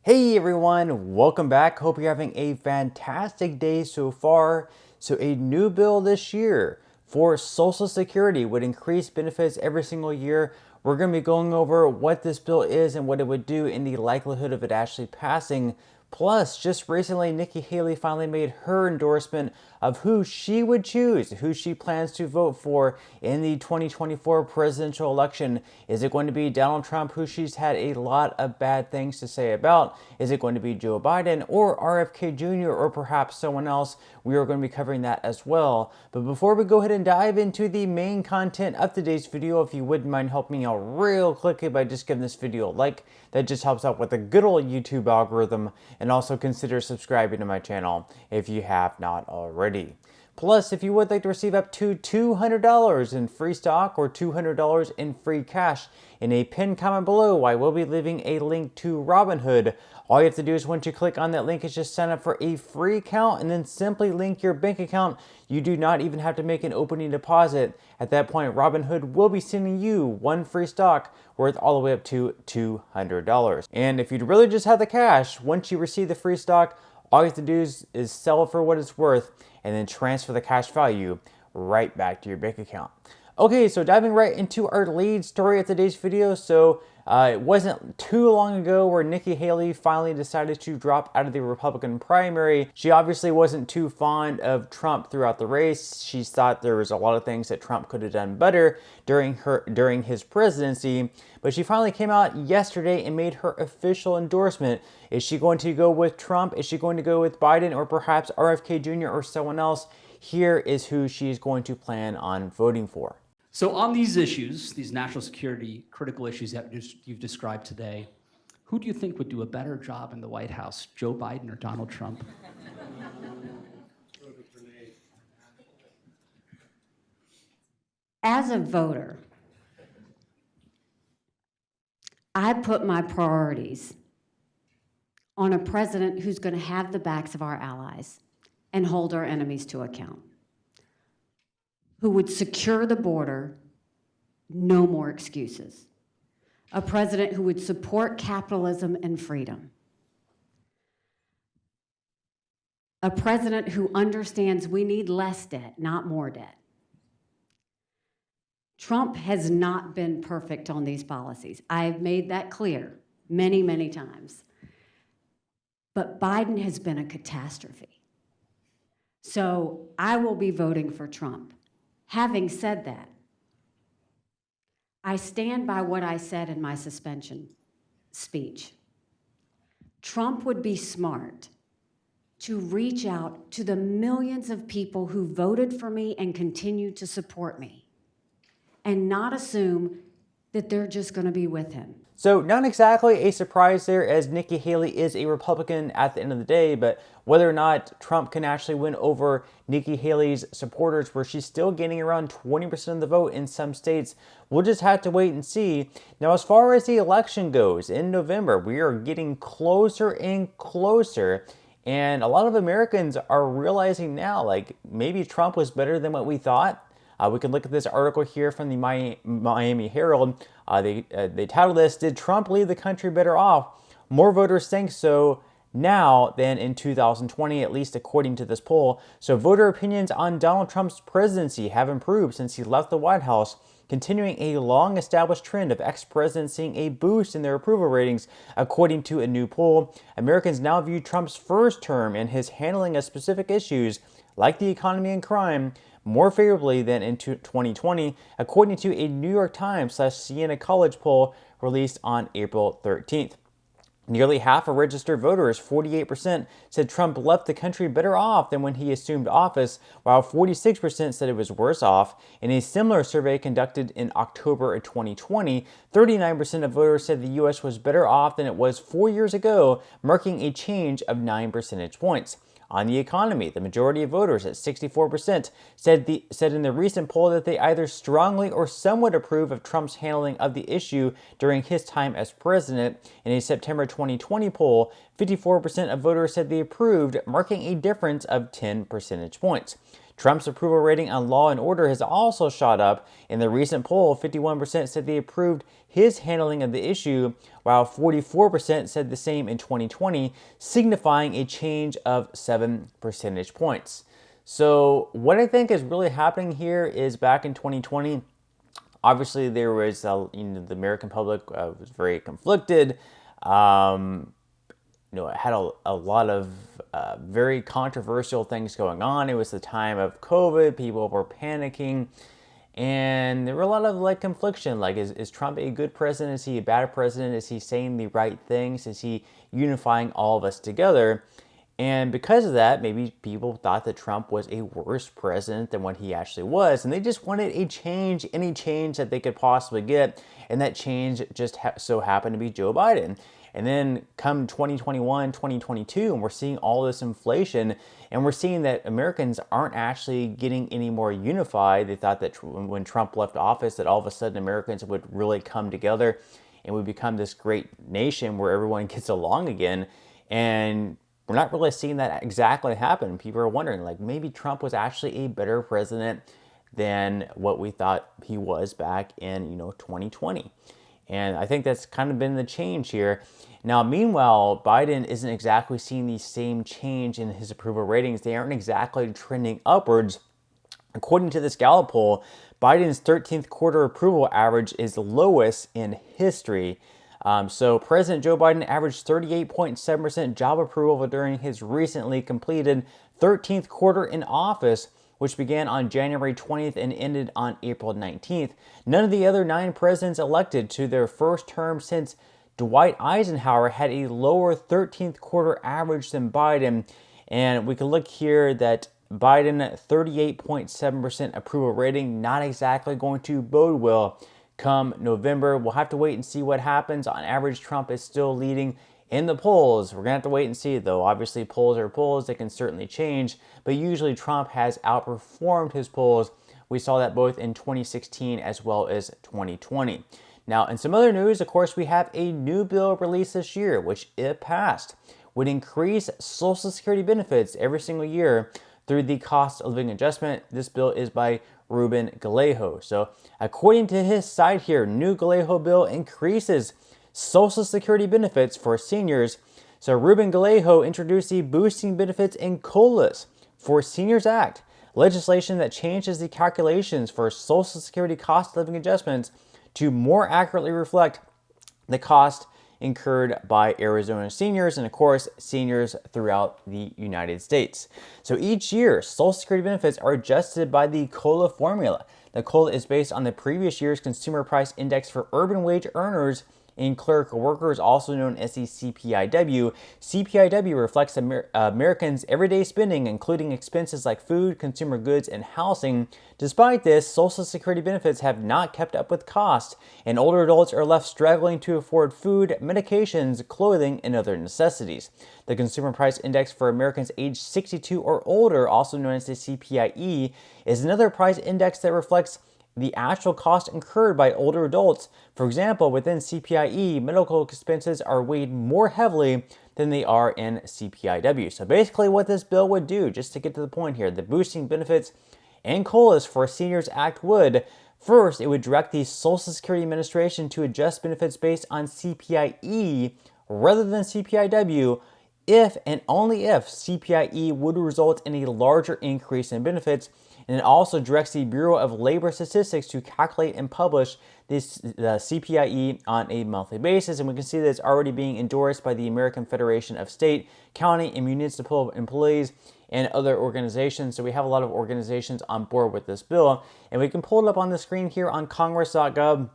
Hey everyone, welcome back. Hope you're having a fantastic day so far. So a new bill this year for Social Security would increase benefits every single year. We're going to be going over what this bill is and what it would do in the likelihood of it actually passing. Plus, just recently, Nikki Haley finally made her endorsement of who she would choose, who she plans to vote for in the 2024 presidential election. Is it going to be Donald Trump, who she's had a lot of bad things to say about? Is it going to be Joe Biden or RFK Jr. or perhaps someone else? We are going to be covering that as well. But before we go ahead and dive into the main content of today's video, if you wouldn't mind helping me out real quickly by just giving this video a like, that just helps out with the good old YouTube algorithm. And also consider subscribing to my channel if you have not already. Plus, if you would like to receive up to $200 in free stock or $200 in free cash, in a pinned comment below, I will be leaving a link to Robinhood. All you have to do is once you click on that link is just sign up for a free account and then simply link your bank account. You do not even have to make an opening deposit. At that point, Robinhood will be sending you one free stock worth all the way up to $200. And if you'd really just have the cash, once you receive the free stock, all you have to do is sell it for what it's worth and then transfer the cash value right back to your bank account. Okay, so diving right into our lead story of today's video. So it wasn't too long ago where Nikki Haley finally decided to drop out of the Republican primary. She obviously wasn't too fond of Trump throughout the race. She thought there was a lot of things that Trump could have done better during his presidency. But she finally came out yesterday and made her official endorsement. Is she going to go with Trump? Is she going to go with Biden or perhaps RFK Jr. or someone else? Here is who she's going to plan on voting for. So on these issues, these national security critical issues that you've described today, who do you think would do a better job in the White House, Joe Biden or Donald Trump? As a voter, I put my priorities on a president who's going to have the backs of our allies and hold our enemies to account, who would secure the border, no more excuses. A president who would support capitalism and freedom. A president who understands we need less debt, not more debt. Trump has not been perfect on these policies. I've made that clear many, many times. But Biden has been a catastrophe. So I will be voting for Trump. Having said that, I stand by what I said in my suspension speech. Trump would be smart to reach out to the millions of people who voted for me and continue to support me and not assume that they're just going to be with him. So not exactly a surprise there, as Nikki Haley is a Republican at the end of the day, but whether or not Trump can actually win over Nikki Haley's supporters, where she's still gaining around 20% of the vote in some states, we'll just have to wait and see. Now, as far as the election goes, in November, we are getting closer and closer, and a lot of Americans are realizing now, like, maybe Trump was better than what we thought. We can look at this article here from the Miami Herald. They titled this, "Did Trump leave the country better off? More voters think so now than in 2020, at least according to this poll." So voter opinions on Donald Trump's presidency have improved since he left the White House, continuing a long-established trend of ex-presidents seeing a boost in their approval ratings, according to a new poll. Americans now view Trump's first term and his handling of specific issues, like the economy and crime, more favorably than in 2020, according to a New York Times/Siena College poll released on April 13th. Nearly half of registered voters, 48%, said Trump left the country better off than when he assumed office, while 46% said it was worse off. In a similar survey conducted in October of 2020, 39% of voters said the U.S. was better off than it was 4 years ago, marking a change of 9 percentage points. On the economy, the majority of voters at 64% said in the recent poll that they either strongly or somewhat approve of Trump's handling of the issue during his time as president. In a September 2020 poll, 54% of voters said they approved, marking a difference of 10 percentage points. Trump's approval rating on law and order has also shot up. In the recent poll, 51% said they approved his handling of the issue, while 44% said the same in 2020, signifying a change of 7 percentage points. So what I think is really happening here is back in 2020, obviously there was, the American public was very conflicted. It had a lot of very controversial things going on. It was the time of COVID. People were panicking. And there were a lot of confliction. Is Trump a good president? Is he a bad president? Is he saying the right things? Is he unifying all of us together? And because of that, maybe people thought that Trump was a worse president than what he actually was. And they just wanted a change, any change that they could possibly get. And that change just so happened to be Joe Biden. And then come 2021, 2022, and we're seeing all this inflation, and we're seeing that Americans aren't actually getting any more unified. They thought that when Trump left office, that all of a sudden Americans would really come together and we become this great nation where everyone gets along again. And we're not really seeing that exactly happen. People are wondering, maybe Trump was actually a better president than what we thought he was back in, 2020. And I think that's kind of been the change here. Now, meanwhile, Biden isn't exactly seeing the same change in his approval ratings. They aren't exactly trending upwards. According to this Gallup poll, Biden's 13th quarter approval average is the lowest in history. So President Joe Biden averaged 38.7% job approval during his recently completed 13th quarter in office, which began on January 20th and ended on April 19th. None of the other 9 presidents elected to their first term since Dwight Eisenhower had a lower 13th quarter average than Biden. And we can look here that Biden, 38.7% approval rating, not exactly going to bode well come November. We'll have to wait and see what happens. On average, Trump is still leading in the polls. We're going to have to wait and see, though. Obviously, polls are polls. They can certainly change. But usually, Trump has outperformed his polls. We saw that both in 2016 as well as 2020. Now, in some other news, of course, we have a new bill released this year, which, if passed, would increase Social Security benefits every single year through the cost of living adjustment. This bill is by Ruben Gallego. So, according to his site here, new Gallego bill increases Social Security benefits for seniors. So Ruben Gallego introduced the Boosting Benefits and COLAs for Seniors Act, legislation that changes the calculations for Social Security cost of living adjustments to more accurately reflect the cost incurred by Arizona seniors and, of course, seniors throughout the United States. So each year, Social Security benefits are adjusted by the COLA formula. The COLA is based on the previous year's Consumer Price Index for urban wage earners and clerical workers, also known as the CPIW. CPIW reflects Americans' everyday spending, including expenses like food, consumer goods, and housing. Despite this, Social Security benefits have not kept up with costs, and older adults are left struggling to afford food, medications, clothing, and other necessities. The Consumer Price Index for Americans aged 62 or older, also known as the CPIE, is another price index that reflects the actual cost incurred by older adults. For example, within CPIE, medical expenses are weighed more heavily than they are in CPIW. So basically what this bill would do, just to get to the point here, the Boosting Benefits and COLAs for Seniors Act would, first, it would direct the Social Security Administration to adjust benefits based on CPIE rather than CPIW if and only if CPIE would result in a larger increase in benefits. And it also directs the Bureau of Labor Statistics to calculate and publish the CPIE on a monthly basis. And we can see that it's already being endorsed by the American Federation of State, County, and Municipal Employees and other organizations. So we have a lot of organizations on board with this bill. And we can pull it up on the screen here on congress.gov.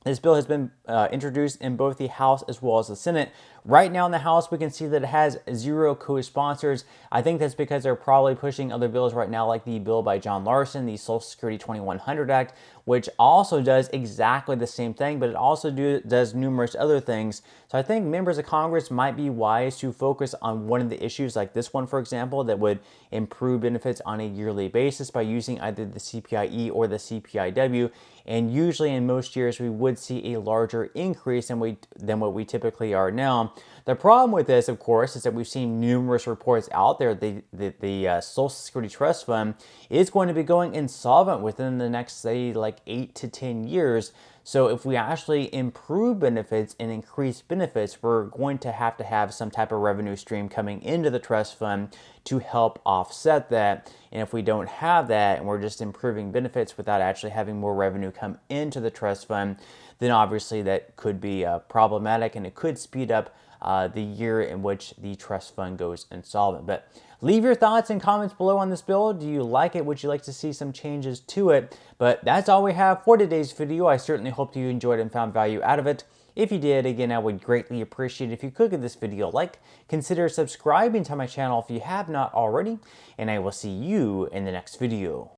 This bill has been introduced in both the House as well as the Senate. Right now in the House, we can see that it has 0 co-sponsors. I think that's because they're probably pushing other bills right now, like the bill by John Larson, the Social Security 2100 Act, which also does exactly the same thing, but it also does numerous other things. So I think members of Congress might be wise to focus on one of the issues, like this one, for example, that would improve benefits on a yearly basis by using either the CPIE or the CPIW. And usually in most years, we would see a larger increase than what we typically are now. the problem with this, of course, is that we've seen numerous reports out there that the Social Security Trust Fund is going to be going insolvent within the next, say, like 8 to 10 years. So if we actually improve benefits and increase benefits, we're going to have some type of revenue stream coming into the trust fund to help offset that. And if we don't have that and we're just improving benefits without actually having more revenue come into the trust fund, then obviously that could be problematic, and it could speed up the year in which the trust fund goes insolvent. But leave your thoughts and comments below on this bill. Do you like it? Would you like to see some changes to it? But that's all we have for today's video. I certainly hope you enjoyed and found value out of it. If you did, again, I would greatly appreciate it if you could give this video a like. Consider subscribing to my channel if you have not already, and I will see you in the next video.